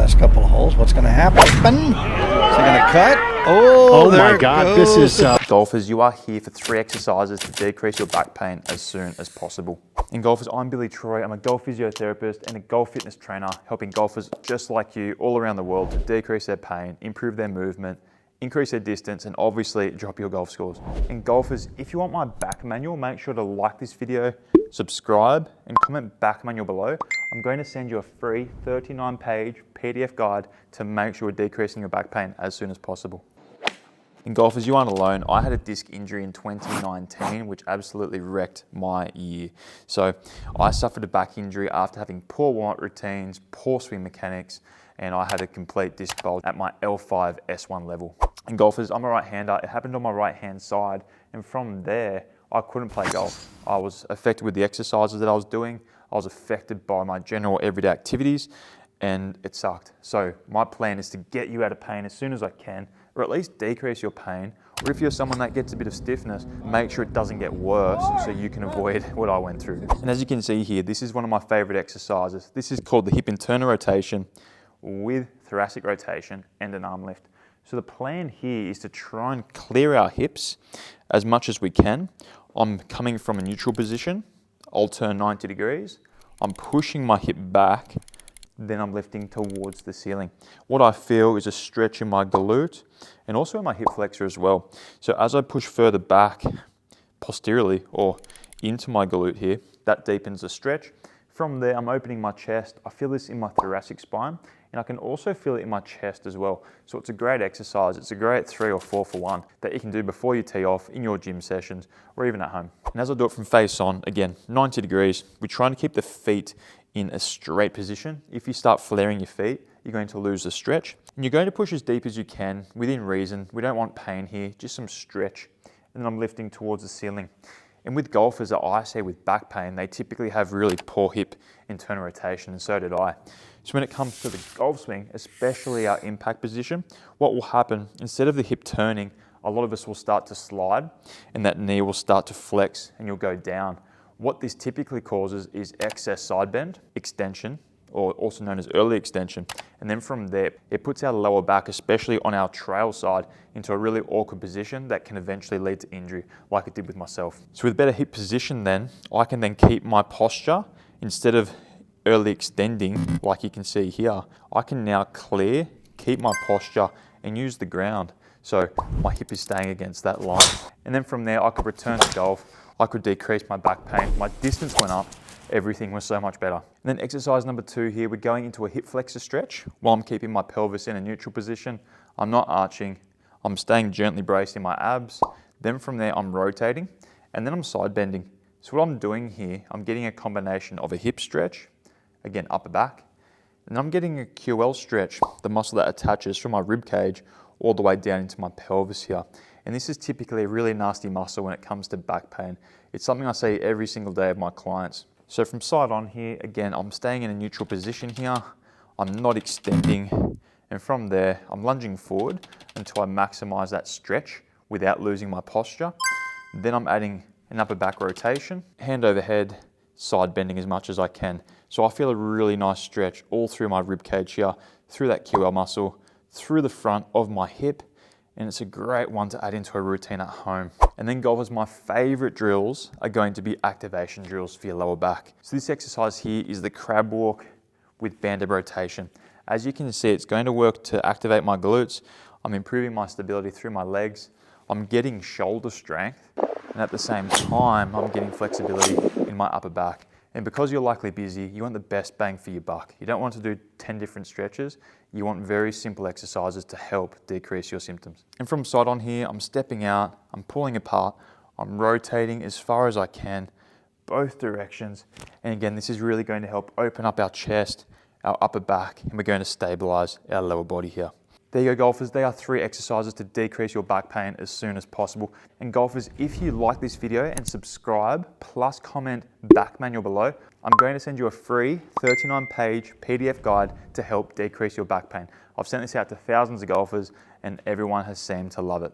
last couple of holes. What's going to happen? Is it going to cut? Oh my God, goes. this is... Golfers, you are here for 3 exercises to decrease your back pain as soon as possible. In golfers, I'm Billy Troy. I'm a golf physiotherapist and a golf fitness trainer, helping golfers just like you all around the world to decrease their pain, improve their movement, increase their distance, and obviously drop your golf scores. And golfers, if you want my back manual, make sure to like this video, subscribe, and comment back manual below. I'm going to send you a free 39-page PDF guide to make sure you're decreasing your back pain as soon as possible. In golfers, you aren't alone. I had a disc injury in 2019, which absolutely wrecked my year. So I suffered a back injury after having poor warm-up routines, poor swing mechanics, and I had a complete disc bulge at my L5 S1 level. In golfers, I'm a right-hander. It happened on my right-hand side, and from there, I couldn't play golf. I was affected with the exercises that I was doing. I was affected by my general everyday activities, and it sucked. So my plan is to get you out of pain as soon as I can, or at least decrease your pain. Or if you're someone that gets a bit of stiffness, make sure it doesn't get worse so you can avoid what I went through. And as you can see here, this is one of my favorite exercises. This is called the hip internal rotation with thoracic rotation and an arm lift. So the plan here is to try and clear our hips as much as we can. I'm coming from a neutral position. I'll turn 90 degrees. I'm pushing my hip back, then I'm lifting towards the ceiling. What I feel is a stretch in my glute and also in my hip flexor as well. So as I push further back posteriorly or into my glute here, that deepens the stretch. From there, I'm opening my chest. I feel this in my thoracic spine, and I can also feel it in my chest as well. So it's a great exercise. It's a great 3 or 4 for 1 that you can do before you tee off, in your gym sessions, or even at home. And as I do it from face on, again, 90 degrees, we're trying to keep the feet in a straight position. If you start flaring your feet, you're going to lose the stretch. And you're going to push as deep as you can, within reason. We don't want pain here, just some stretch. And then I'm lifting towards the ceiling. And with golfers that I see with back pain, they typically have really poor hip internal rotation, and so did I. So when it comes to the golf swing, especially our impact position, what will happen, instead of the hip turning, a lot of us will start to slide, and that knee will start to flex, and you'll go down. What this typically causes is excess side bend, extension, or also known as early extension. And then from there, it puts our lower back, especially on our trail side, into a really awkward position that can eventually lead to injury, like it did with myself. So with better hip position then, I can then keep my posture. Instead of early extending, like you can see here, I can now clear, keep my posture, and use the ground. So my hip is staying against that line. And then from there, I could return to golf. I could decrease my back pain. My distance went up. Everything was so much better. And then exercise number 2 here, we're going into a hip flexor stretch while I'm keeping my pelvis in a neutral position. I'm not arching. I'm staying gently braced in my abs. Then from there, I'm rotating, and then I'm side bending. So what I'm doing here, I'm getting a combination of a hip stretch, again, upper back, and I'm getting a QL stretch, the muscle that attaches from my rib cage all the way down into my pelvis here. And this is typically a really nasty muscle when it comes to back pain. It's something I see every single day of my clients. So from side on here, again, I'm staying in a neutral position here. I'm not extending. And from there, I'm lunging forward until I maximize that stretch without losing my posture. Then I'm adding an upper back rotation, hand over head, side bending as much as I can. So I feel a really nice stretch all through my rib cage here, through that QL muscle, through the front of my hip. And it's a great one to add into a routine at home. And then golfers, my favorite drills are going to be activation drills for your lower back. So this exercise here is the crab walk with banded rotation. As you can see, it's going to work to activate my glutes. I'm improving my stability through my legs. I'm getting shoulder strength. And at the same time, I'm getting flexibility in my upper back. And because you're likely busy, you want the best bang for your buck. You don't want to do 10 different stretches. You want very simple exercises to help decrease your symptoms. And from side on here, I'm stepping out, I'm pulling apart, I'm rotating as far as I can, both directions. And again, this is really going to help open up our chest, our upper back, and we're going to stabilize our lower body here. There you go, golfers. They are 3 exercises to decrease your back pain as soon as possible. And golfers, if you like this video and subscribe, plus comment back manual below, I'm going to send you a free 39-page PDF guide to help decrease your back pain. I've sent this out to thousands of golfers and everyone has seemed to love it.